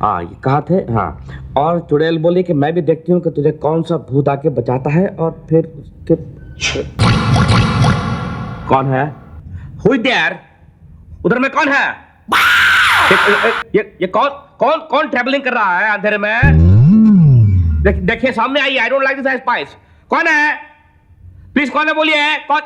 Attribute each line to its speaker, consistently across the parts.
Speaker 1: हाँ, ये कहा थे। हाँ, और चुड़ैल बोली कि मैं भी देखती हूँ कि तुझे कौन सा भूत आके बचाता है, और फिर कौन है? Who is there? उधर में कौन है? ये कौन कौन कौन ट्रैवलिंग कर रहा है अंधेरे में? देखिए सामने आइए। आई डोंट लाइक दिस स्पाइस। कौन है? प्लीज कौन है बोलिए। कौन?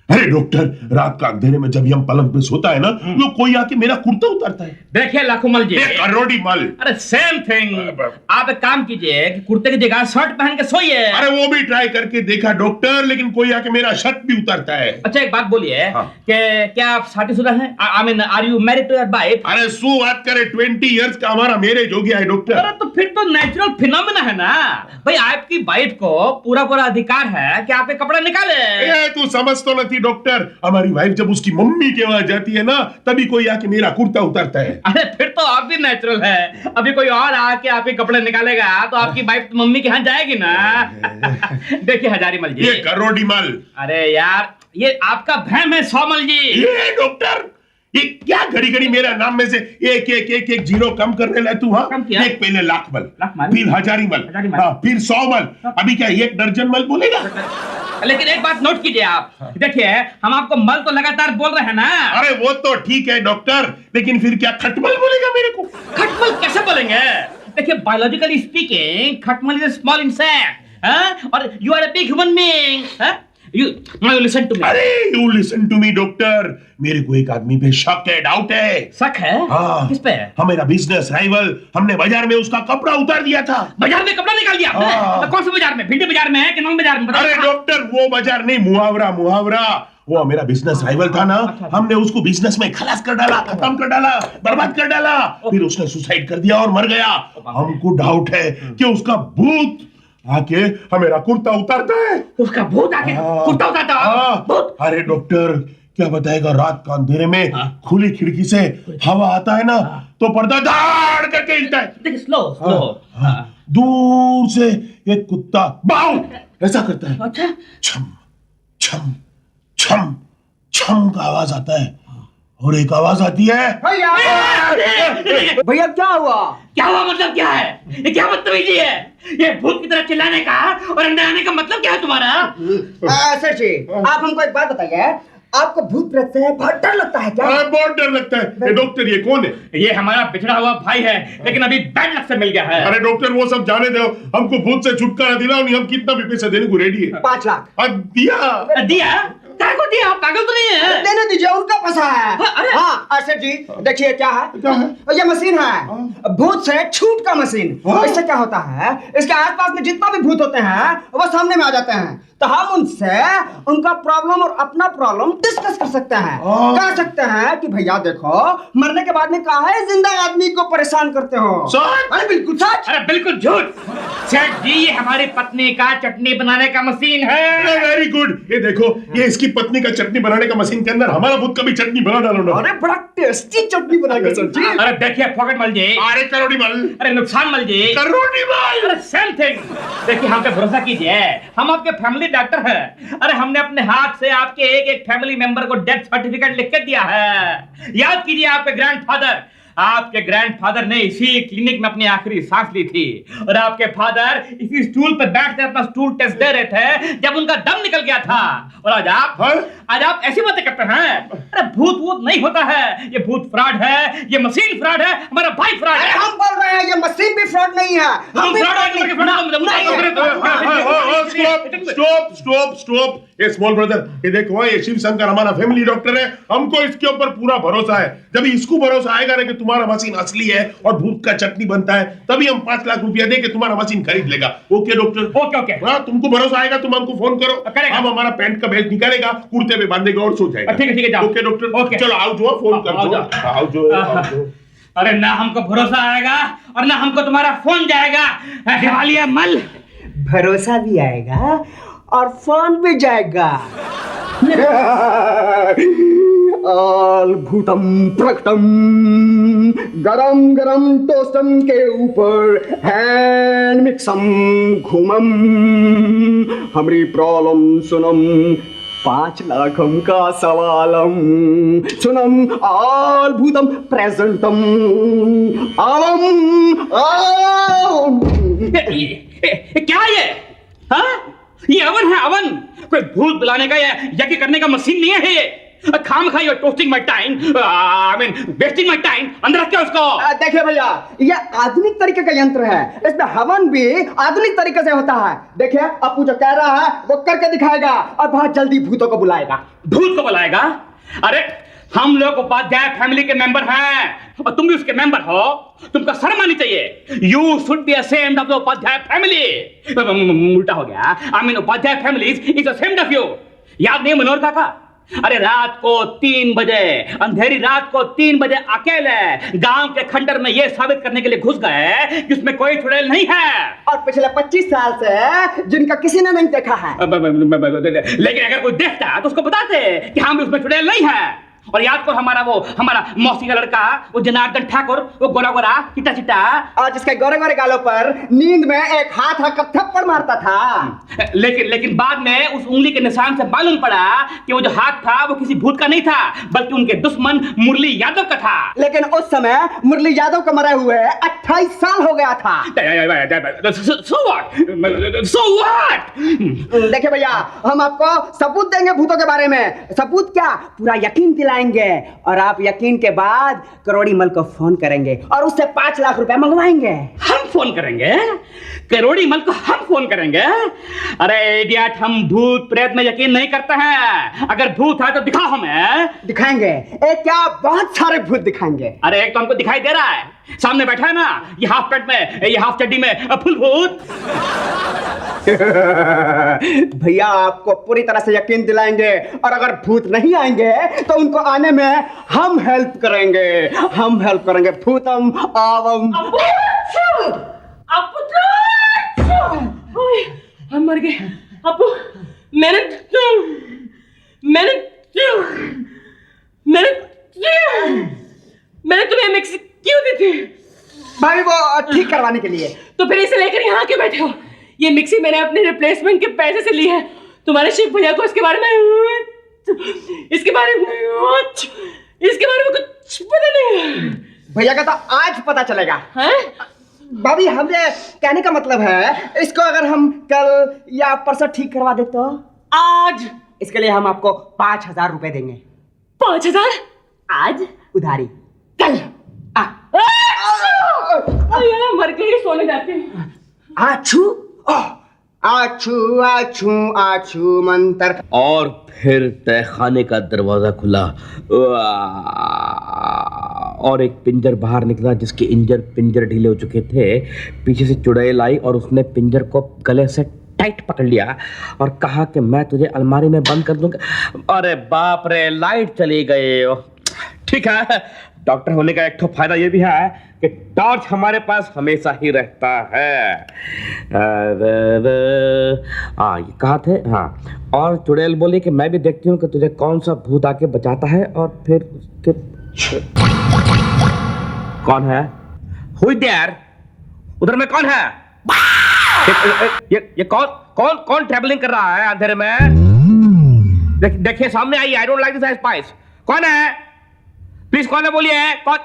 Speaker 2: अरे डॉक्टर, रात का अंधेरे में जब हम पलंग पे सोता है ना, तो कोई आके मेरा कुर्ता उतारता है।
Speaker 1: देखिए लखुमल जी,
Speaker 2: करोड़ी मल,
Speaker 1: अरे सेम थिंग। आप एक काम कीजिए कि कुर्ते की जगह शर्ट पहन के सोइए।
Speaker 2: अरे वो भी ट्राई करके देखा डॉक्टर, लेकिन कोई आके मेरा शर्ट भी उतारता है।
Speaker 1: अच्छा एक बात बोलिए, कि क्या आप शादीशुदा हैं? I mean are you married to your wife?
Speaker 2: अरे सु बात करे, 20 इयर्स का हमारा मैरिज हो गया है डॉक्टर।
Speaker 1: अरे तो फिर तो नेचुरल फिनोमेना है ना भाई। आपकी वाइफ को पूरा अधिकार है कि आपके कपड़े निकाले।
Speaker 2: तू समझ तो नहीं डॉक्टर, हमारी वाइफ जब उसकी मम्मी के वहां जाती है ना, तभी कोई आके मेरा कुर्ता उतारता है।
Speaker 1: अरे फिर तो आप भी नेचुरल है। अभी कोई और आके आपके कपड़े निकालेगा तो आपकी वाइफ तो मम्मी के यहाँ जाएगी ना। देखिए हजारी मल जी,
Speaker 2: ये करोड़ी मल।
Speaker 1: अरे यार, ये आपका भ्रम है सौमल जी।
Speaker 2: ये डॉक्टर, ये क्या घड़ी घड़ी मेरा नाम में से एक एक एक एक जीरो कम करने लगा तू? हाँ, एक पहले लाख मल, फिर हजारी मल, हाँ, फिर 100 मल, अभी क्या 1 दर्जन मल बोलेगा?
Speaker 1: लेकिन एक बात नोट कीजिए आप, देखिए हम आपको मल तो लगातार बोल रहे हैं ना।
Speaker 2: अरे वो तो ठीक है डॉक्टर, लेकिन फिर क्या खटमल बोलेगा मेरे को?
Speaker 1: खटमल कैसे बोलेंगे? देखिए बायोलॉजिकली स्पीकिंग खटमल इज अ स्मॉल इंसेक्ट, और you are a big human being. You listen to me.
Speaker 2: अरे you listen to me doctor, मेरे को एक आदमी पे शक है, डाउट है।
Speaker 1: शक है?
Speaker 2: हाँ।
Speaker 1: किस पे?
Speaker 2: हमारा बिजनेस राइवल, हमने बाजार में उसका कपड़ा उतार दिया था।
Speaker 1: बाजार में कपड़ा निकाल दिया आपने?
Speaker 2: हाँ।
Speaker 1: कौन से बाजार में? भिंडी बाजार में है कि नंग बाजार में?
Speaker 2: अरे डॉक्टर वो बाजार नहीं, मुहावरा मुहावरा। वो मेरा बिजनेस राइवल था ना, हमने उसको बिजनेस में खलास कर डाला, खत्म कर डाला, बर्बाद कर डाला। फिर उसने सुसाइड कर दिया और मर गया। हमको डाउट है कि उसका भूत आके हमेरा कुर्ता उतारता है।
Speaker 1: उसका भूत आके कुर्ता उतारता है?
Speaker 2: अरे डॉक्टर, क्या बताएगा, रात का अंधेरे में खुली खिड़की से हवा आता है ना, तो पर्दा धाड़ करके हिलता है।
Speaker 1: देखिए स्लो
Speaker 2: दूर से एक कुत्ता बाउ ऐसा करता है।
Speaker 1: अच्छा।
Speaker 2: छम छम छम छम का आवाज आता है, और एक आवाज आती है,
Speaker 3: भैया क्या हुआ?
Speaker 1: क्या हुआ मतलब क्या है? ये क्या बदतमीजी है? ये भूत की तरह चिल्लाने का और अंदर आने का मतलब क्या है तुम्हारा?
Speaker 3: सर जी, आप हमको एक बात बताइए, आपको भूत प्रेत से बहुत डर लगता है क्या?
Speaker 2: बहुत डर लगता है। डॉक्टर ये कौन है?
Speaker 1: ये हमारा बिछड़ा हुआ भाई है, लेकिन अभी बैड लक से मिल गया है।
Speaker 2: अरे डॉक्टर वो सब जाने दो, हमको भूत से छुटकारा दिलाओ, नहीं हम कितना भी पैसा देने को रेडी है।
Speaker 3: 5 लाख।
Speaker 1: दिया क्या को दिया? आप पागल तो नहीं है?
Speaker 3: देने दीजिए, उनका पैसा है। हाँ सर जी, देखिए क्या है, ये मशीन है, भूत से छूट का मशीन। इससे क्या होता है, इसके आसपास में जितना भी भूत होते हैं वो सामने में आ जाते हैं, तो हम उनसे उनका प्रॉब्लम और अपना प्रॉब्लम डिस्कस कर सकते हैं। कह सकते हैं कि भैया देखो, मरने के बाद में कहा है जिंदा आदमी को परेशान करते हो। अरे बिल्कुल सच।
Speaker 1: अरे बिल्कुल झूठ। सेठ जी, ये हमारी पत्नी का चटनी बनाने का मशीन है।
Speaker 2: Very good. ये देखो, ये इसकी पत्नी का चटनी बनाने का मशीन के अंदर हमारा भूत का भी चटनी बना डालो ना।
Speaker 3: अरे बड़ा टेस्टी चटनी बनाएगा सर जी।
Speaker 1: अरे देखिए फोकट मल जी।
Speaker 2: अरे करोड़ी मल।
Speaker 1: अरे नुकसान मल जी।
Speaker 2: करोड़ी मल।
Speaker 1: अरे सेम थिंग। देखिए हम पे भरोसा कीजिए, हम आपके फैमिली डॉक्टर हैं। अरे हमने अपने हाथ से आपके एक एक फैमिली मेंबर को डेथ सर्टिफिकेट लिख के दिया है। याद कीजिए आपके ग्रैंडफादर ने इसी क्लिनिक में अपनी आखिरी सांस ली थी, और आपके फादर इसी स्टूल पर बैठकर अपना स्टूल टेस्ट दे रहे थे जब उनका दम निकल गया था। और आज आप ऐसी बातें करते हैं। अरे भूत वूत नहीं होता है, ये भूत फ्रॉड है, ये मशीन फ्रॉड है, हमारा भाई फ्रॉड है।
Speaker 3: हम बोल रहे हैं ये मशीन भी फ्रॉड नहीं है। हम भी
Speaker 2: स्टॉप। ये स्मॉल ब्रदर, ये देखो, ये शिव शंकर हमारा फैमिली डॉक्टर है, हमको इसके ऊपर पूरा भरोसा है। जब इसको भरोसा आएगा ना कि तुम्हारा मशीन असली है और भूत का चटनी बनता है, तभी हम 5 लाख रुपया दे के तुम्हारा मशीन खरीद लेगा। Okay doctor? ओके। हाँ, तुमको भरोसा आएगा तुम हमको फोन करो, हम हमारा पैंट का बेल्ट निकालेगा, कुर्ते पे बांधेगा और सो जाएगा। ठीक है, जाओ। ओके डॉक्टर, ओके चलो आओ, जो फोन कर दो। आओ जो।
Speaker 1: अरे ना हमको भरोसा आएगा और ना हमको तुम्हारा फोन जाएगा। दिवालिया मल।
Speaker 3: भरोसा भी आएगा और फोन भी जाएगा। आल भूतम प्रकटम, गरम गरम टोस्टम के ऊपर हैंड मिक्सम घूमम, हमारी प्रॉब्लम सुनम, 5 लाखम का सवालम सुनम आल भूतम प्रेजेंटम आवम आवम।
Speaker 1: क्या ये? हाँ? ये अवन है, अवन। कोई भूत बुलाने का या यज्ञ करने का मशीन नहीं है ये। खाम खाई और toasting my time, I mean wasting my time. अंदर रख के उसको।
Speaker 3: देखिए भैया, ये आधुनिक तरीके का यंत्र है, इसमें हवन भी आधुनिक तरीके से होता है। देखिए अपू जो कह रहा है वो करके दिखाएगा और बहुत जल्दी भूतों को बुलाएगा।
Speaker 1: भूत को बुलाएगा? अरे हम लोग उपाध्याय फैमिली के मेंबर हैं और तुम भी उसके मेंबर हो। तुमको शर्म आनी चाहिए। You should be ashamed of the Upadhyay family. उल्टा हो गया। I mean Upadhyay family is ashamed of you. याद नहीं मनोहर काका? अरे रात को 3 बजे, अंधेरी रात को 3 बजे अकेले गांव के खंडर में ये साबित करने के लिए घुस गए कि उसमें कोई चुड़ैल नहीं है।
Speaker 3: और पिछले 25 साल से जिनका किसी ने नहीं देखा है।
Speaker 1: लेकिन अगर कोई देखता है तो उसको बताते कि हम उसमें चुड़ैल नहीं है। और याद करो हमारा मौसी का लड़का, वो जनार्दन ठाकुर, वो गोरा गोरा चिट्टा चिट्टा,
Speaker 3: और जिसके गोरे गोरे गालों पर नींद में एक हाथ आकर थप्पड़ मारता था।
Speaker 1: लेकिन बाद में उस उंगली के निशान से मालूम पड़ा कि वो जो हाथ था वो किसी भूत का नहीं था, बल्कि उनके दुश्मन मुरली यादव का था।
Speaker 3: लेकिन उस समय मुरली यादव को मरे हुए 28 साल हो गया था।
Speaker 1: So what?
Speaker 3: देखिए भैया, हम आपको सबूत देंगे भूतों के बारे में। सबूत क्या, पूरा यकीन दिलाएंगे। और आप यकीन के बाद करोड़ी मल को फोन करेंगे और उससे 5 लाख रुपए मंगवाएंगे।
Speaker 1: हम फोन करेंगे? करोड़ी मल को हम फोन करेंगे? अरे इडियट, हम भूत प्रेत में यकीन नहीं करते हैं। अगर भूत है तो दिखाओ हमें।
Speaker 3: दिखाएंगे। एक क्या, बहुत सारे भूत दिखाएंगे।
Speaker 1: अरे एक तो हमको दिखाई दे रहा है, सामने बैठा है ना, ये हाफ पैंट में, ये हाफ चड्डी में फुल भूत।
Speaker 3: भैया आपको पूरी तरह से यकीन दिलाएंगे और अगर भूत नहीं आएंगे तो उनको आने में हम हेल्प करेंगे। हम हेल्प करेंगे। भूतम आवम।
Speaker 4: हम मर गए। अपू, मैंने तुम्हें मिक्सी क्यों दी थी?
Speaker 3: भाई वो ठीक करवाने के लिए।
Speaker 4: तो फिर इसे लेकर यहाँ क्यों बैठे हो? ये मिक्सी मैंने अपने रिप्लेसमेंट के पैसे से ली है। तुम्हारे शिव भैया को इसके बारे में कुछ पता नहीं।
Speaker 3: भैया का तो आज पता चलेगा।
Speaker 4: हैं?
Speaker 3: भाभी, हमने कहने का मतलब है, इसको अगर हम कल या परसों ठीक करवा दे तो
Speaker 4: आज
Speaker 3: इसके लिए हम आपको 5,000 रुपए देंगे।
Speaker 4: 5,000
Speaker 3: आज उधारी, कल
Speaker 4: मर गई, सोने जाते हैं।
Speaker 3: आछू आछू आछू आछू मंत्र।
Speaker 5: और फिर तहखाने का दरवाजा खुला और एक पिंजर बाहर निकला जिसके पिंजर ढीले हो चुके थे। पीछे से चुड़ैल आई और उसने पिंजर को गले से टाइट पकड़ लिया और कहा कि मैं तुझे अलमारी में बंद कर दूंगा। अरे बाप रे, लाइट चली गई। ठीक है, डॉक्टर होने का एक तो फायदा ये भी है कि टॉर्च हमारे पास हमेशा ही रहता है। ये कहा थे? हाँ। और चुड़ैल बोली कि मैं भी देखती हूँ कि तुझे कौन सा भूत आके बचाता है। और फिर उसके कौन है? Who is there? उधर में कौन है? ये कौन ट्रैवलिंग कर रहा है अंधेरे में? देखिए सामने आई। I don't like this spice. कौन है? प्लीज कौन है बोलिए। कौन?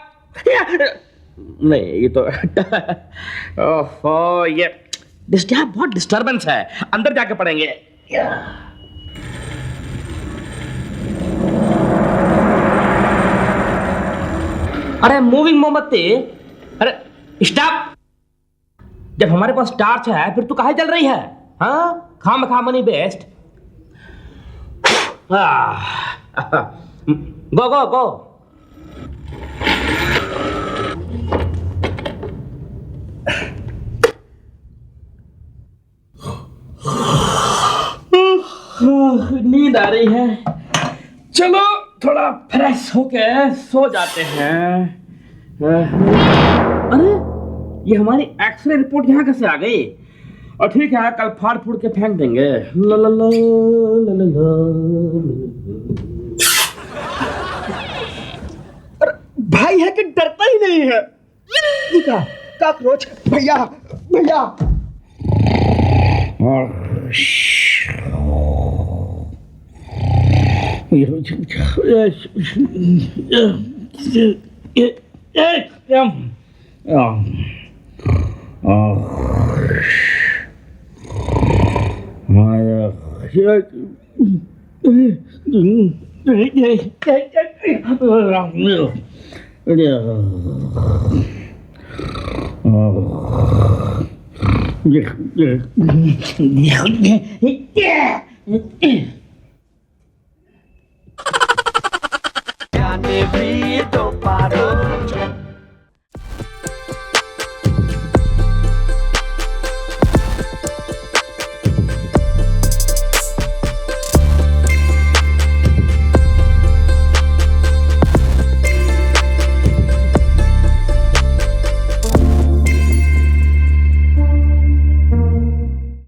Speaker 5: नहीं, ये तो ओहो, ये बहुत डिस्टर्बेंस है। अंदर जाके पढ़ेंगे।
Speaker 1: अरे मूविंग मोमबत्ती, अरे स्टॉप। जब हमारे पास टॉर्च है फिर तू काहे जल रही है? हाँ, खाम मनी बेस्ट। गो गो गो। नींद आ रही है, चलो थोड़ा फ्रेश होके सो जाते हैं। अरे ये हमारी एक्सरे रिपोर्ट यहाँ कैसे आ गई? और ठीक है, कल फाड़ फूड़ के फेंक देंगे। ला ला ला ला ला
Speaker 3: ला। भाई है कि डरता ही नहीं है। कॉकरोच। भैया भैया,